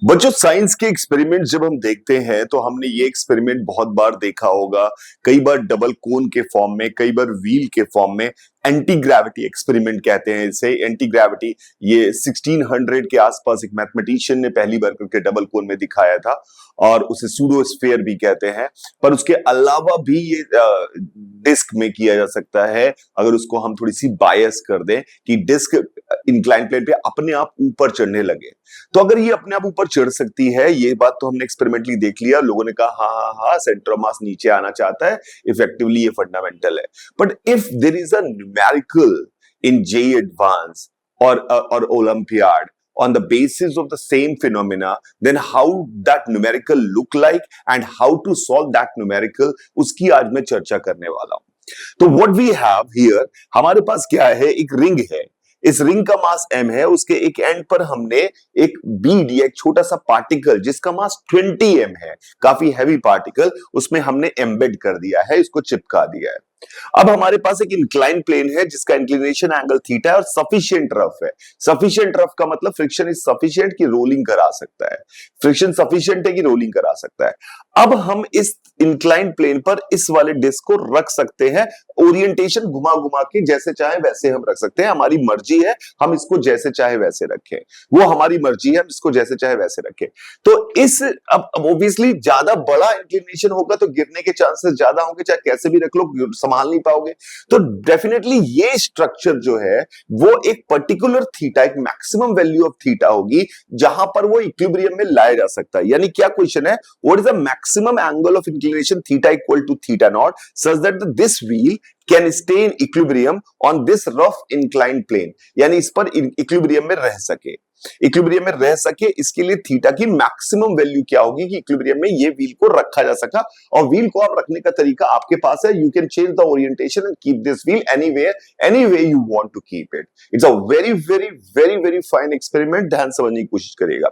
बच्चों, साइंस के एक्सपेरिमेंट जब हम देखते हैं तो हमने ये एक्सपेरिमेंट बहुत बार देखा होगा। कई बार डबल कोन के फॉर्म में, कई बार व्हील के फॉर्म में। एंटी ग्रेविटी एक्सपेरिमेंट कहते हैं इसे। एंटी ग्रेविटी ये 1600 के आसपास एक मैथमेटिशियन ने पहली बार करके डबल कोन में दिखाया था, और उसे सूडोस्फीयर भी कहते हैं। पर उसके अलावा भी ये डिस्क में किया जा सकता है, अगर उसको हम थोड़ी सी बायस कर दें कि डिस्क इंक्लाइन प्लेन पे अपने आप ऊपर चढ़ने लगे। तो अगर ये अपने आप ऊपर चढ़ सकती है, ये बात तो हमने एक्सपेरिमेंटली देख लिया। लोगों ने कहा हाँ हाँ हाँ, सेंटर ऑफ मास नीचे आना चाहता है, इफेक्टिवली ये फंडामेंटल है। But if there is a numerical in JEE advance or Olympiad on the basis of the same phenomena, then how that numerical look like and how to solve that numerical, उसकी आज मैं चर्चा करने वाला हूं। तो what we have here, हमारे पास क्या है? एक रिंग है। इस रिंग का मास m है। उसके एक एंड पर हमने एक बीड या एक छोटा सा पार्टिकल जिसका मास 20 m है, काफी हैवी पार्टिकल, उसमें हमने एम्बेड कर दिया है, इसको चिपका दिया है। अब हमारे पास एक इंक्लाइन प्लेन है जिसका इंक्लिनेशन एंगल थीटा है और सफिशिएंट रफ है। सफिशिएंट रफ का मतलब फ्रिक्शन इज सफिशिएंट कि रोलिंग करा सकता है। फ्रिक्शन सफिशिएंट है कि रोलिंग करा सकता है। अब हम इस इंक्लाइन प्लेन पर इस वाले डिस्क को रख सकते हैं। ओरिएंटेशन घुमा घुमा के जैसे चाहे वैसे हम रख सकते हैं। हमारी मर्जी है, हम इसको जैसे चाहे वैसे रखें। वो हमारी मर्जी है, हम इसको जैसे चाहे वैसे रखें। तो इस अब ऑब्वियसली ज्यादा बड़ा इंक्लिनेशन होगा तो गिरने के चांसेस ज्यादा होंगे, चाहे कैसे भी रख लो संभाल नहीं पाओगे। तो डेफिनेटली ये स्ट्रक्चर जो है वो एक पर्टिकुलर थीटा, एक मैक्सिमम वैल्यू ऑफ थीटा होगी जहां पर वो इक्विलिब्रियम में लाया जा सकता है। यानी क्या क्वेश्चन है? What is the maximum angle of inclination theta equal to theta naught such that this wheel can stay in equilibrium on this rough inclined plane, यानी इस पर इक्विलिब्रियम में रह सके। इक्विलिब्रियम में रह सके, इसके लिए थीटा की मैक्सिमम वैल्यू क्या होगी कि इक्विलिब्रियम में ये व्हील को रखा जा सका। और व्हील को आप रखने का तरीका आपके पास है। You can change the orientation and keep this wheel anywhere, any way you want to keep it. It's a very very very very fine experiment. ध्यान समझने की कोशिश करिएगा।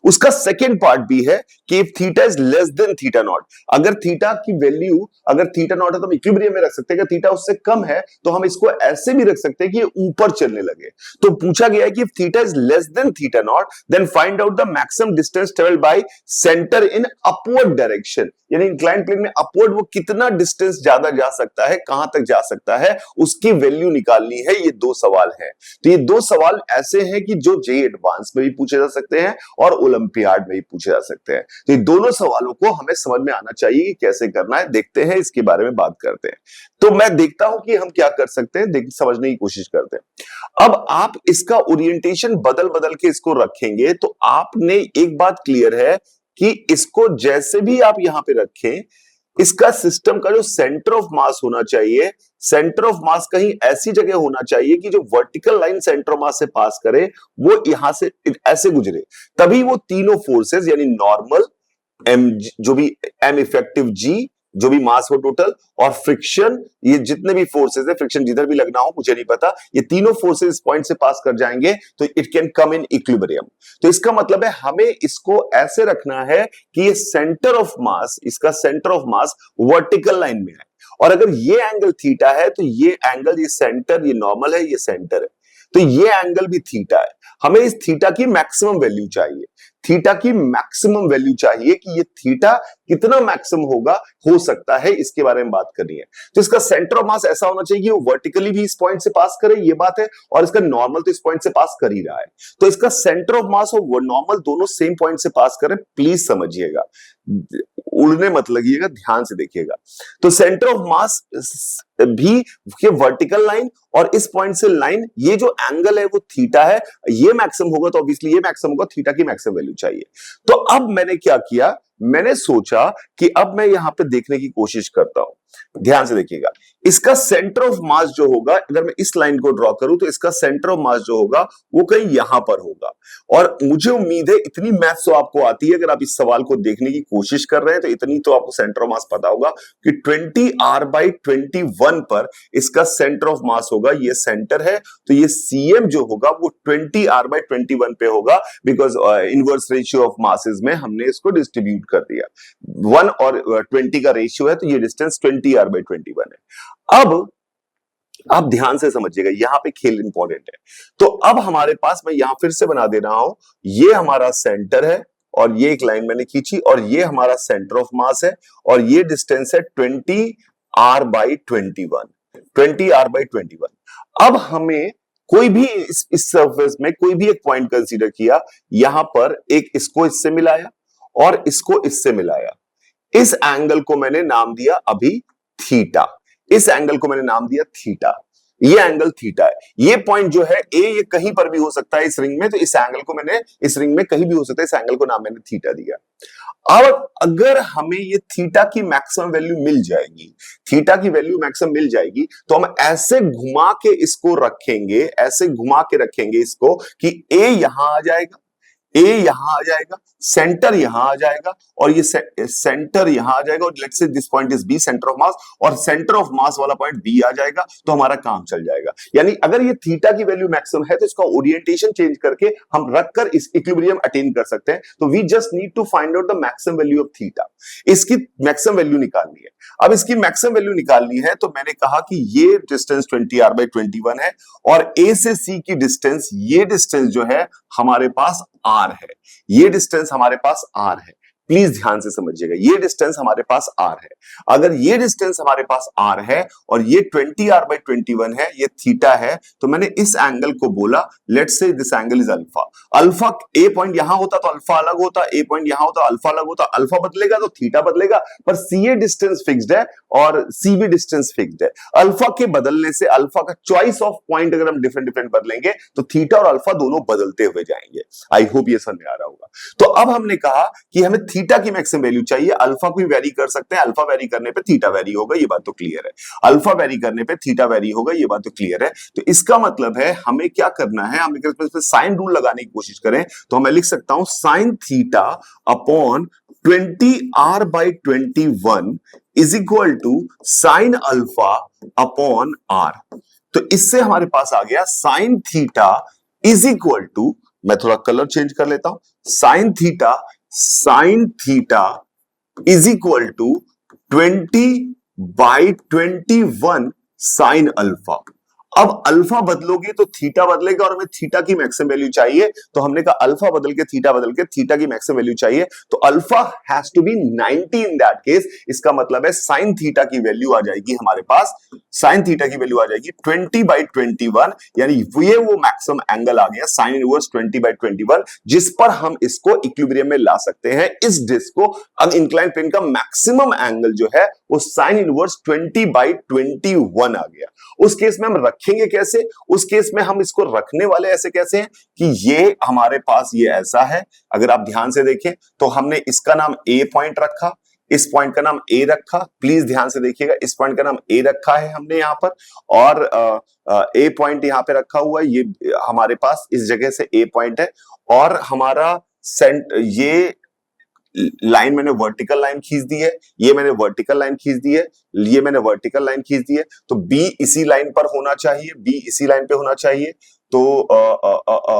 उसका सेकेंड पार्ट भी है कि if theta is less than theta not, अगर थीटा की वैल्यू, अगर थीटा नॉट है तो हम इक्विलिब्रियम में रख सकते हैं। अगर थीटा उससे कम है तो हम इसको ऐसे भी रख सकते हैं कि ये ऊपर चलने लगे। तो पूछा गया है कि if theta is less than theta naught then find out the maximum distance travelled by centre in upward direction. यानी इंक्लाइंड प्लेन में अपवर्ड वो कितना डिस्टेंस ज्यादा जा सकता है, कहां तक जा सकता है, उसकी वैल्यू निकालनी है। ये दो सवाल है। तो ये दो सवाल ऐसे हैं कि जो जेईई एडवांस में भी पूछे जा सकते हैं और ओलंपियाड में भी पूछे जा सकते हैं। तो ये दोनों सवालों को हमें समझ में आना चाहिए कि कैसे करना है। देखते हैं, इसके बारे में बात करते हैं। तो मैं देखता हूं कि हम क्या कर सकते हैं, समझने की कोशिश करते हैं। अब आप इसका ओरिएंटेशन बदल बदल के इसको रखेंगे तो आपने एक बात क्लियर है कि इसको जैसे भी आप यहां पे रखें, इसका सिस्टम का जो सेंटर ऑफ मास होना चाहिए, सेंटर ऑफ मास कहीं ऐसी जगह होना चाहिए कि जो वर्टिकल लाइन सेंटर ऑफ मास से पास करे वो यहां से ऐसे गुजरे। तभी वो तीनों फोर्सेस यानी नॉर्मल एम, जो भी एम इफेक्टिव जी, जो भी मास हो टोटल, और फ्रिक्शन, ये जितने भी फोर्सेस है, फ्रिक्शन जिधर भी लगना हो मुझे नहीं पता, ये तीनों फोर्सेस इस पॉइंट से पास कर जाएंगे तो it can come in equilibrium. तो इसका मतलब है हमें इसको ऐसे रखना है कि ये सेंटर ऑफ मास, इसका centre of mass vertical line में है। और अगर ये एंगल थीटा है तो ये एंगल, ये सेंटर, ये नॉर्मल है, ये सेंटर है, तो ये एंगल भी थीटा है। हमें इस थीटा की मैक्सिमम वैल्यू चाहिए। थीटा की मैक्सिमम वैल्यू चाहिए कि ये थीटा कितना मैक्सिमम होगा, हो सकता है, इसके बारे में बात करनी है। तो इसका सेंटर ऑफ मास ऐसा होना चाहिए कि वो वर्टिकली भी इस पॉइंट से पास करे, ये बात है, और इसका नॉर्मल तो इस पॉइंट से पास कर ही रहा है। तो इसका सेंटर ऑफ मास और नॉर्मल दोनों सेम पॉइंट से पास करें। प्लीज समझिएगा, उड़ने मत लगिएगा, ध्यान से देखिएगा। तो सेंटर ऑफ मास भी ये वर्टिकल लाइन और इस पॉइंट से लाइन, ये जो एंगल है वो थीटा है, ये मैक्सिमम होगा तो ऑब्वियसली ये मैक्सिमम होगा, थीटा की मैक्सिमम वैल्यू चाहिए। तो अब मैंने क्या किया, मैंने सोचा कि अब मैं यहां पे देखने की कोशिश करता हूं। ध्यान से देखिएगा, इसका सेंटर ऑफ मास जो होगा, अगर मैं इस लाइन को ड्रॉ करूं तो इसका सेंटर ऑफ मास जो होगा वो कहीं यहां पर होगा। और मुझे उम्मीद है इतनी मैथ्स तो आपको आती है, अगर आप इस सवाल को देखने की कोशिश कर रहे हैं तो इतनी तो आपको सेंटर ऑफ मास पता होगा कि 20r/21 पर इसका सेंटर ऑफ मास होगा। ये सेंटर है तो ये cm जो होगा वो 20r/21 पे होगा, because inverse ratio of masses में हमने इसको डिस्ट्रीब्यूट कर दिया। 1 और 20 का रेशियो है तो ये डिस्टेंस 20r/21 है। अब आप ध्यान से समझिएगा, यहां पे खेल इंपॉर्टेंट है। तो अब हमारे पास, मैं यहां फिर से बना दे रहा हूं, ये हमारा सेंटर है और ये एक लाइन मैंने खींची और ये हमारा सेंटर ऑफ मास है और ये डिस्टेंस है 20r/21, 20r/21। अब हमें कोई भी इस सरफेस में कोई भी एक पॉइंट कंसीडर किया, यहां पर एक इसको इससे मिलाया और इसको इससे मिलाया। इस एंगल को मैंने नाम दिया अभी थीटा, इस एंगल को मैंने नाम दिया थीटा, ये एंगल थीटा है। ये पॉइंट जो है ए, ये कहीं पर भी हो सकता है इस रिंग में, तो इस एंगल को मैंने इस रिंग में कहीं भी हो सकता है, इस एंगल को नाम मैंने थीटा दिया। अब अगर हमें ये थीटा की मैक्सिमम वैल्यू मिल जाएगी, थीटा की वैल्यू मैक्सिमम मिल जाएगी, तो हम ऐसे घुमा के इसको रखेंगे, ऐसे घुमा के रखेंगे इसको कि ए यहां आ जाएगा, ए यहां आ जाएगा, सेंटर यहां आ जाएगा और ये सेंटर यहां आ जाएगा और let's say this point is B, centre of mass, और सेंटर ऑफ मास वाला पॉइंट बी आ जाएगा, तो हमारा काम चल जाएगा। यानी अगर ये थीटा की वैल्यू मैक्सिमम है तो इसका ओरिएंटेशन चेंज करके हम रखकर इस इक्विलिब्रियम अटेन कर सकते हैं। तो we just need to find out the maximum value of theta, इसकी मैक्सिमम वैल्यू निकालनी है। अब इसकी मैक्सिमम वैल्यू निकालनी है तो मैंने कहा कि ये डिस्टेंस 20r/21 है और ए से सी की डिस्टेंस, ये डिस्टेंस जो है हमारे पास r है, ये डिस्टेंस हमारे पास r है। प्लीज ध्यान से समझिएगा, ये डिस्टेंस हमारे पास r है। अगर ये डिस्टेंस हमारे पास r है और ये 20r/21 है, ये थीटा है, तो मैंने इस एंगल को बोला let's say this angle is alpha. Alpha, A point यहां होता तो अल्फा अलग होता, ए पॉइंट यहां होता अल्फा अलग होता, अल्फा बदलेगा तो थीटा बदलेगा, पर सी डिस्टेंस फिक्स्ड है और सी भी डिस्टेंस फिक्स्ड है। अल्फा के बदलने से, अल्फा का चॉइस ऑफ पॉइंट अगर हम डिफरेंट डिफरेंट बदलेंगे तो थीटा और अल्फा दोनों बदलते हुए जाएंगे। आई होप ये समझ में आ रहा होगा। तो अब हमने कहा कि हमें थीटा की मैक्सिमम वैल्यू चाहिए, अल्फा को भी वेरी कर सकते हैं, अल्फा वेरी करने पे थीटा वेरी होगा, ये बात तो क्लियर है। अल्फा वेरी करने पे थीटा वेरी होगा, ये बात तो क्लियर है। तो इसका मतलब है हमें क्या करना है, हम साइन रूल लगाने की कोशिश करें तो मैं लिख सकता हूं sine theta upon 20r/21 is equal to sine alpha upon R. तो इससे हमारे पास आ गया sine theta is equal to, मैं थोड़ा कलर चेंज कर लेता हूं, sine theta is equal to 20/21 sine alpha. अब अल्फा बदलोगे तो थीटा बदलेगा और हमें थीटा की मैक्सिमम वैल्यू चाहिए, तो हमने कहा अल्फा बदल के थीटा की मैक्सिमम वैल्यू चाहिए, तो alpha has to be 90 in that case. इसका मतलब है साइन थीटा की वैल्यू आ जाएगी हमारे पास, साइन थीटा की वैल्यू आ जाएगी 20/21, यानी ये वो मैक्सिमम एंगल आ गया साइन इनवर्स 20/21, जिस पर हम इसको इक्विलिब्रियम में ला सकते हैं। इस डिस्क को, अब इंक्लाइन प्लेन का मैक्सिमम एंगल जो है वो साइन इनवर्स 20/21 आ गया। उस केस में हम रखेंगे कैसे, उस केस में हम इसको रखने वाले ऐसे कैसे हैं कि ये हमारे पास ये ऐसा है। अगर आप ध्यान से देखें तो हमने इसका नाम ए पॉइंट रखा, इस पॉइंट का नाम ए रखा, प्लीज ध्यान से देखिएगा, इस पॉइंट का नाम ए रखा है हमने यहां पर, और ए पॉइंट यहां पे रखा हुआ है, ये हमारे पास इस जगह से ए पॉइंट है, और हमारा ये लाइन मैंने वर्टिकल लाइन खींच दी है, ये मैंने वर्टिकल लाइन खींच दी है, ये मैंने वर्टिकल लाइन खींच दी है, तो बी इसी लाइन पर होना चाहिए, बी इसी लाइन पे होना चाहिए, तो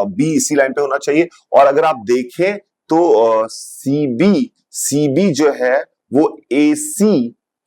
बी इसी लाइन पे होना चाहिए। और अगर आप देखें तो सीबी जो है वो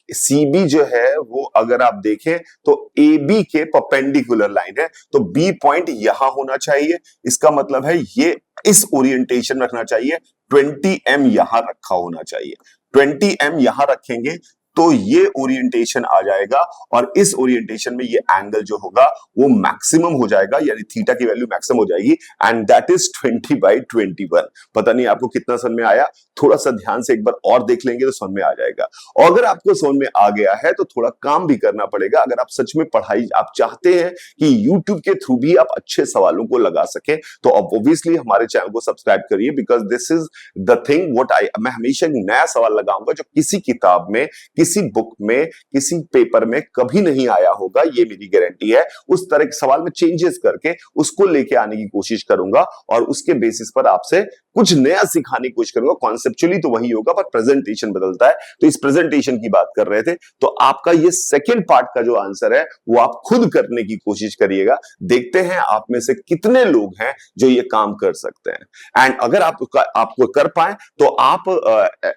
सीबी जो है वो अगर आप देखें तो ए बी के परपेंडिकुलर लाइन है, तो बी पॉइंट यहां होना चाहिए। इसका मतलब है ये इस ओरिएंटेशन रखना चाहिए, 20m यहां रखा होना चाहिए, 20m यहां रखेंगे तो ये ओरिएंटेशन आ जाएगा, और इस ओरिएंटेशन में ये एंगल जो होगा वो मैक्सिमम हो जाएगा, यानी थीटा की वैल्यू मैक्सिमम हो जाएगी, एंड दैट इज 20/21। पता नहीं आपको कितना समझ में आया, थोड़ा सा ध्यान से एक बार और देख लेंगे तो समझ में आ जाएगा। और अगर आपको समझ में आ गया है तो थोड़ा काम भी करना पड़ेगा। अगर आप सच में पढ़ाई आप चाहते हैं कि YouTube के थ्रू भी आप अच्छे सवालों को लगा सके, तो ऑब्वियसली हमारे चैनल को सब्सक्राइब करिए, because this is the thing what मैं हमेशा एक नया सवाल लगाऊंगा जो किसी किताब में, किसी बुक में, किसी पेपर में कभी नहीं आया होगा, ये मेरी गारंटी है। उस तरह के सवाल में चेंजेस करके उसको लेके आने की कोशिश करूंगा, और उसके बेसिस पर आपसे कुछ नया सिखाने की कोशिश करूंगा। कॉन्सेप्चुअली तो वही होगा, पर प्रेजेंटेशन बदलता है। तो इस प्रेजेंटेशन की बात कर रहे थे, तो आपका ये सेकंड पार्ट का जो आंसर है वो आप खुद करने की कोशिश करिएगा। देखते हैं आप में से कितने लोग हैं जो ये काम कर सकते हैं। एंड अगर आपको कर पाए तो आप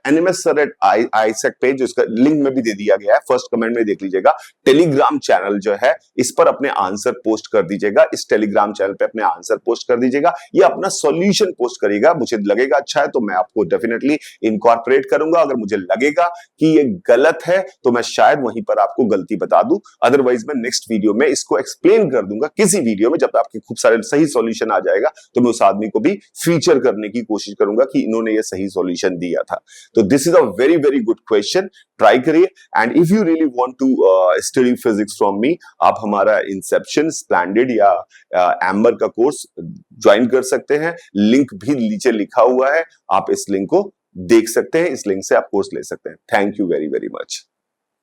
NMS Sir @ISEC पेज, उसका लिंक में भी दे दिया गया है, फर्स्ट कमेंट में देख लीजिएगा। टेलीग्राम चैनल जो है इस पर अपने आंसर पोस्ट कर दीजिएगा, इस टेलीग्राम चैनल पे अपने आंसर पोस्ट कर दीजिएगा, या अपना सॉल्यूशन पोस्ट करिएगा। मुझे लगेगा अच्छा है तो मैं आपको डेफिनेटली इनकॉर्पोरेट करूंगा। अगर मुझे लगेगा कि ये गलत है तो मैं शायद वहीं पर आपको गलती बता दूं, अदरवाइज मैं नेक्स्ट वीडियो में इसको एक्सप्लेन कर दूंगा किसी वीडियो में। जब आपके खूब सारे सही सॉल्यूशन आ जाएगा तो मैं उस आदमी को भी फीचर करने की कोशिश करूंगा कि इन्होंने ये सही सॉल्यूशन दिया था। तो this is a very very good question, try करिए। And if you really want to study physics from me, आप हमारा इंसेप्शन, स्प्लेंडेड या एम्बर का कोर्स ज्वाइन कर सकते हैं। लिंक भी नीचे लिखा हुआ है, आप इस लिंक को देख सकते हैं, इस लिंक से आप कोर्स ले सकते हैं। Thank you very very much.